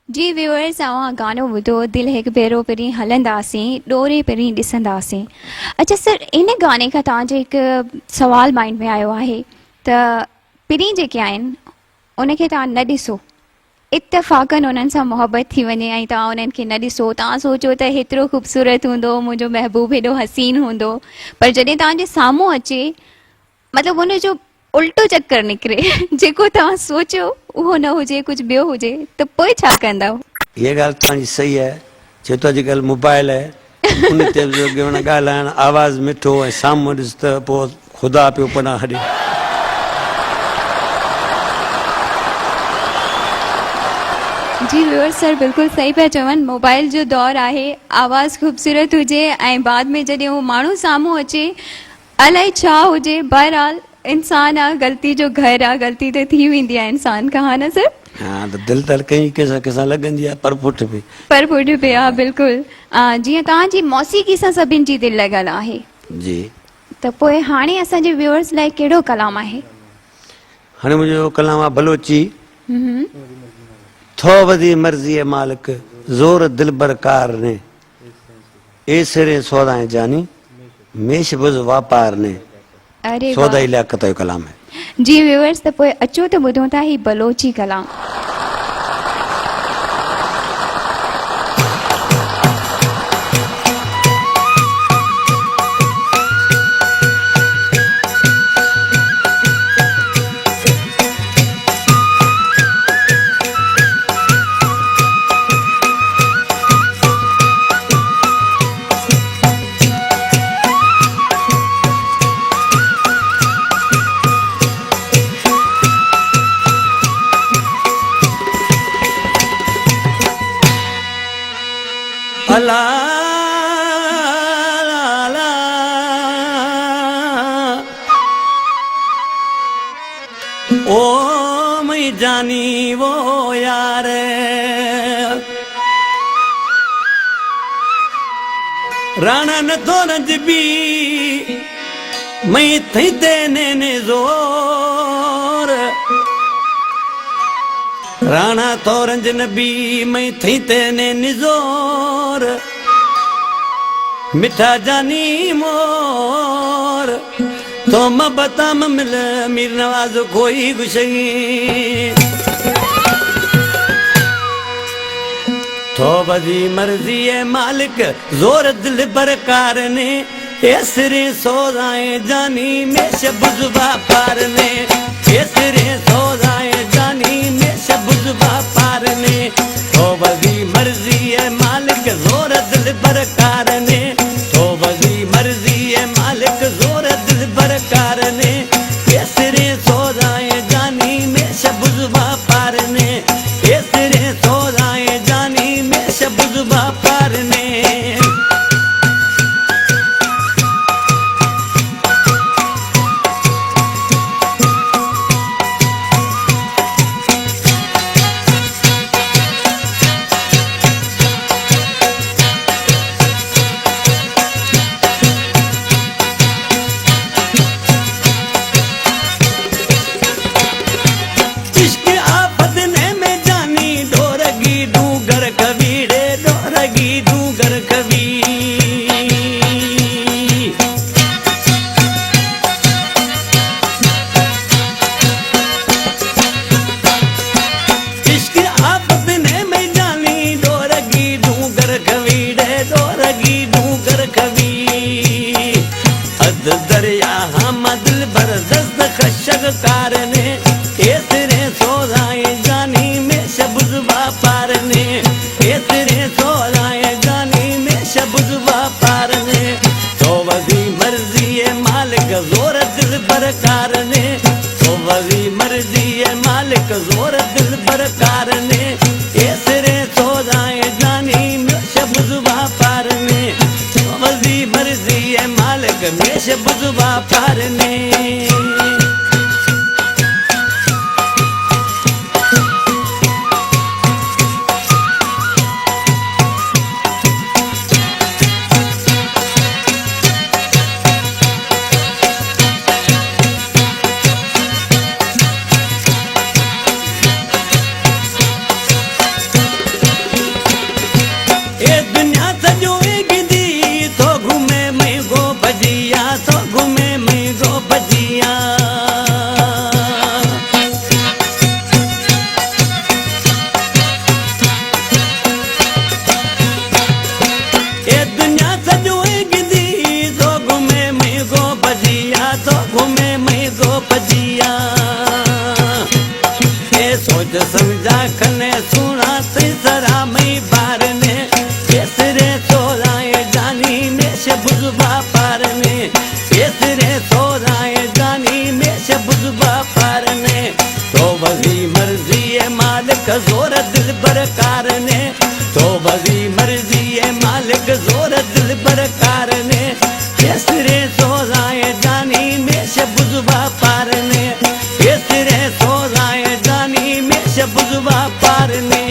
जी viewers अवां गानो ॿुधो दिलि हिकु भेरो पहिरीं हलंदासीं ॾोरे पहिरीं ॾिसंदासीं। अच्छा सर, इन गाने खां तव्हांजे हिकु सवाल माइंड में आयो आहे त पहिरीं जेके आहिनि उनखे तव्हां न ॾिसो, इत्तफ़ाक़नि उन्हनि सां मोहबत थी वञे ऐं तव्हां उन्हनि खे न ॾिसो, तव्हां सोचो त हेतिरो ख़ूबसूरत हूंदो, मुंहिंजो महबूब हेॾो हसीन हूंदो, पर जॾहिं तव्हांजे साम्हूं अचे मतिलबु उनजो उल्टो चक्कर निकिरे जेको तव्हां सोचियो उहो न हुजे, कुझु ॿियो हुजे, त पोइ छा कंदव? ये ॻाल्हि तव्हांजी सही आहे। छो त अॼुकल्ह मोबाइल आहे, उन ते ॻाल्हाइण आवाज़ मिठो ऐं साम्हूं ॾिस त पोइ ख़ुदा पियो पनाह ॾे। जी व्यूअर्स सर बिल्कुलु सही पिया चवनि, मोबाइल जो दौरु आहे, आवाज़ ख़ूबसूरत हुजे ऐं बाद में जॾहिं उहो माण्हू साम्हूं अचे अलाए छा हुजे, बहरहाल इंसान आहे, ग़लती जो घरु आहे, ग़लती त थी वेंदी आहे इंसान खां, हा न सर? हाँ तो दिल त कहीं कंहिंसां लॻंदी आहे, पर पुठ बि पे आहे बिल्कुलु। जीअं तव्हांजी मौसीक़ी सां सभिनि जी दिलि लॻल आहे जी, त पोइ हाणे असांजे व्यूअर्स लाइ कहिड़ो कलाम आहे? हाणे मुंहिंजो कलाम आहे बलोची। थो वधी मर्ज़ी है मालिक ज़ोर दिल बरकार ने, एसरे सौदाएं जानी मेश बुज़ वापार ने। अरे सौदाई लियाकत जो कलाम है। जी व्यूअर्स त पोइ अचो त ॿुधूं था ही बलोची कलाम। अला ओ मैं जानी वो यार राणा न तो नजबी मैं थी देने ने जोर, राणा तोरंज नबी मैं थी तेने निजोर, मिठा जानी मोर तो मबता मिल मीर नवाज कोई गुशई। तो बदी मर्जी है मालिक जोर दिल बरकार ने, एसरे सौदाए जानी में शबुज़बा पार ने, एसरे सौदाए जानी में शबुज़बा पार ने। तो बदी मर्जी है मालिक जोर दिल बरकार ने, तो बदी मर्जी है मालिक जोर दिल बरकार ने, एसरे सौदाए जानी में शबुज़बा पार ने, एसरे सौदाए जानी में शबुज़बा पार ने। कार ने तो बजी मर्जी है मालिक जोर दिल पर कार ने केसरे सोजाए जानी में शबुजबा पार ने केसरे सोजाए जानी में शबुजबा पार ने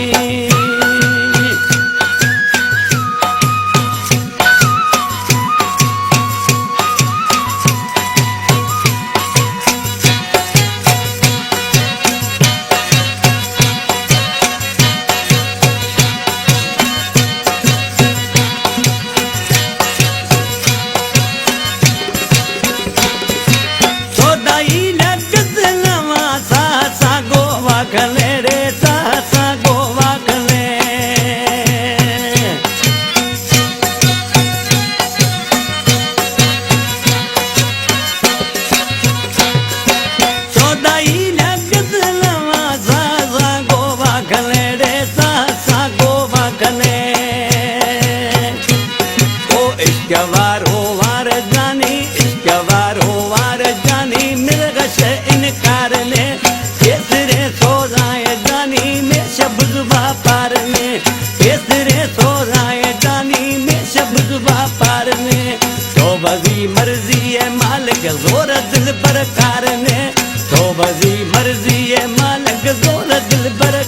खले रे सा गोवा खले चौदाई लगलवा सा गोवा खले रे सा गोवा खले ओ इश्कवार हो वार जानी इश्कवार हो वार जानी मिर्गश इनकार ने केसरे सोजाए जानी में शबुजबा पार ने केसरे सोजाए जानी में शबुजबा पार ने तो बजी मर्जी है मालिक जोर दिल पर कार ने तो बजी मर्जी है मालिक जोर दिल पर